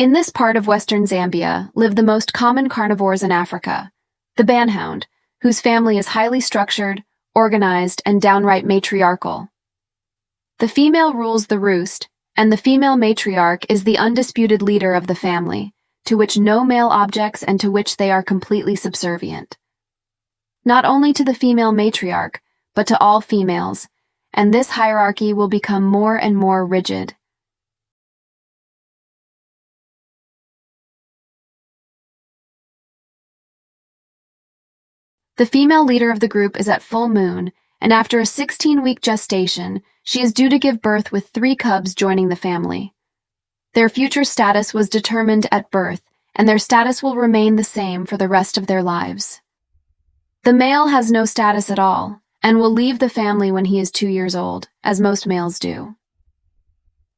In this part of western Zambia live the most common carnivores in Africa, the banhound, whose family is highly structured, organized, and downright matriarchal. The female rules the roost, and the female matriarch is the undisputed leader of the family, to which no male objects and to which they are completely subservient. Not only to the female matriarch, but to all females, and this hierarchy will become more and more rigid. The female leader of the group is at full moon, and after a 16-week gestation, she is due to give birth with 3 cubs joining the family. Their future status was determined at birth, and their status will remain the same for the rest of their lives. The male has no status at all, and will leave the family when he is 2 years old, as most males do.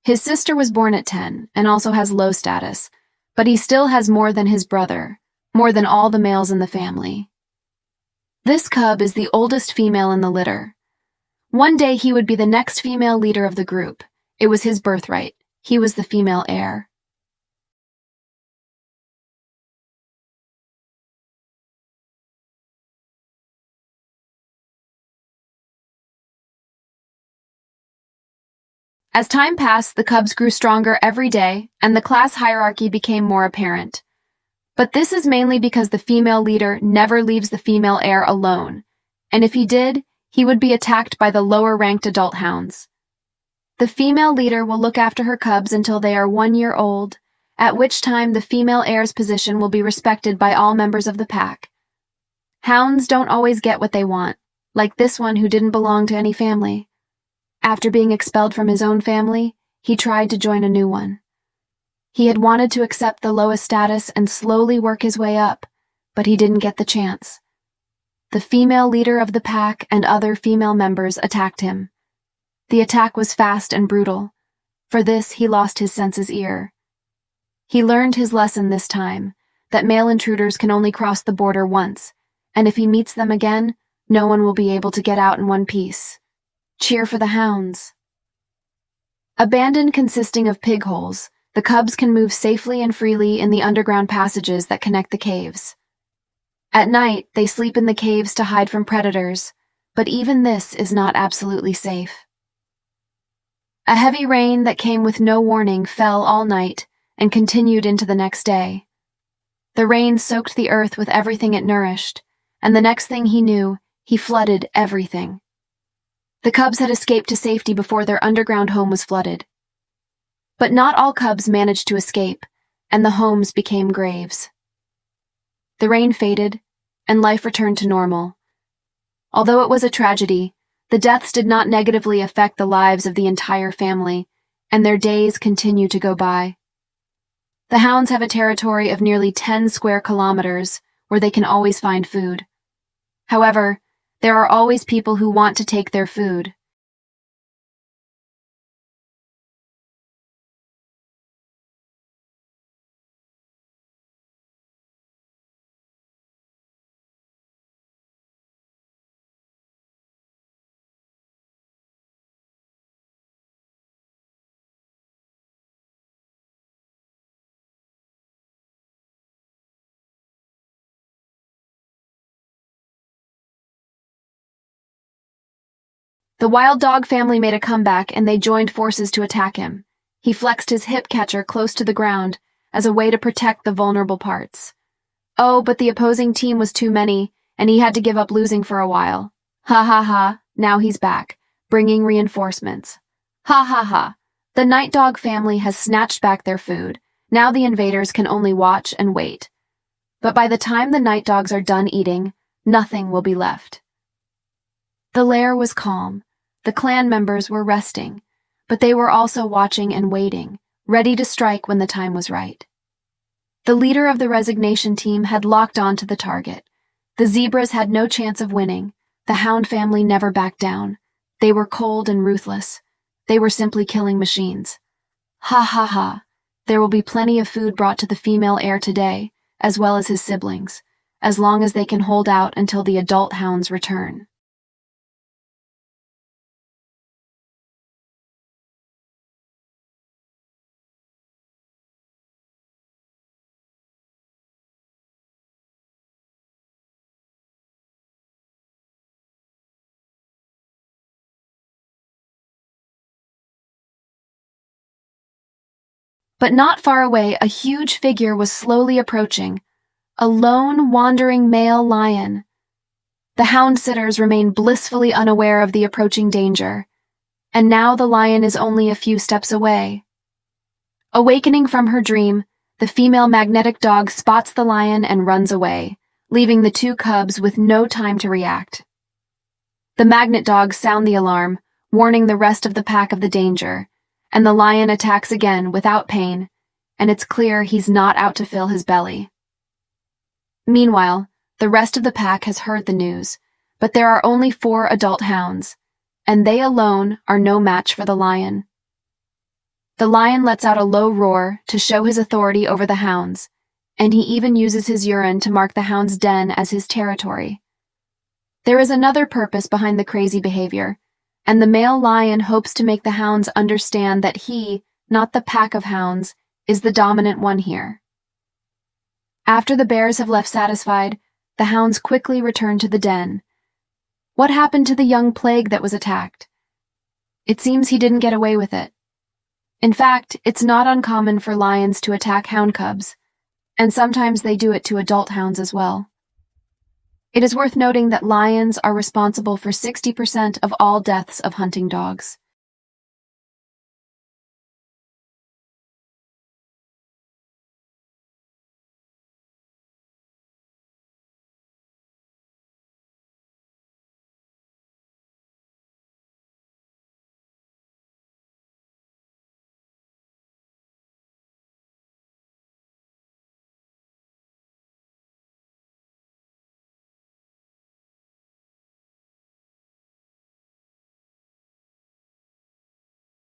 His sister was born at 10, and also has low status, but he still has more than his brother, more than all the males in the family. This cub is the oldest female in the litter. One day he would be the next female leader of the group. It was his birthright. He was the female heir. As time passed, the cubs grew stronger every day, and the class hierarchy became more apparent. But this is mainly because the female leader never leaves the female heir alone, and if he did, he would be attacked by the lower-ranked adult hounds. The female leader will look after her cubs until they are 1 year old, at which time the female heir's position will be respected by all members of the pack. Hounds don't always get what they want, like this one who didn't belong to any family. After being expelled from his own family, he tried to join a new one. He had wanted to accept the lowest status and slowly work his way up, but he didn't get the chance. The female leader of the pack and other female members attacked him. The attack was fast and brutal. For this, he lost his senses ear. He learned his lesson this time, that male intruders can only cross the border once, and if he meets them again, no one will be able to get out in one piece. Cheer for the hounds. Abandoned consisting of pig holes, the cubs can move safely and freely in the underground passages that connect the caves. At night, they sleep in the caves to hide from predators, but even this is not absolutely safe. A heavy rain that came with no warning fell all night and continued into the next day. The rain soaked the earth with everything it nourished, and the next thing he knew, he flooded everything. The cubs had escaped to safety before their underground home was flooded. But not all cubs managed to escape, and the homes became graves. The rain faded, and life returned to normal. Although it was a tragedy, the deaths did not negatively affect the lives of the entire family, and their days continue to go by. The hounds have a territory of nearly 10 square kilometers, where they can always find food. However, there are always people who want to take their food. The wild dog family made a comeback and they joined forces to attack him. He flexed his hip catcher close to the ground as a way to protect the vulnerable parts. Oh, but the opposing team was too many, and he had to give up losing for a while. Ha ha ha, now he's back, bringing reinforcements. Ha ha ha, the night dog family has snatched back their food. Now the invaders can only watch and wait. But by the time the night dogs are done eating, nothing will be left. The lair was calm. The clan members were resting, but they were also watching and waiting, ready to strike when the time was right. The leader of the resignation team had locked on to the target. The zebras had no chance of winning. The hound family never backed down. They were cold and ruthless. They were simply killing machines. Ha ha ha. There will be plenty of food brought to the female heir today, as well as his siblings, as long as they can hold out until the adult hounds return. But not far away, a huge figure was slowly approaching, a lone, wandering male lion. The hound sitters remain blissfully unaware of the approaching danger, and now the lion is only a few steps away. Awakening from her dream, the female magnetic dog spots the lion and runs away, leaving the two cubs with no time to react. The magnet dogs sound the alarm, warning the rest of the pack of the danger, and the lion attacks again without pain, and it's clear he's not out to fill his belly. Meanwhile, the rest of the pack has heard the news, but there are only 4 adult hounds, and they alone are no match for the lion. The lion lets out a low roar to show his authority over the hounds, and he even uses his urine to mark the hound's den as his territory. There is another purpose behind the crazy behavior, and the male lion hopes to make the hounds understand that he, not the pack of hounds, is the dominant one here. After the bears have left satisfied, the hounds quickly return to the den. What happened to the young plague that was attacked? It seems he didn't get away with it. In fact, it's not uncommon for lions to attack hound cubs, and sometimes they do it to adult hounds as well. It is worth noting that lions are responsible for 60% of all deaths of hunting dogs.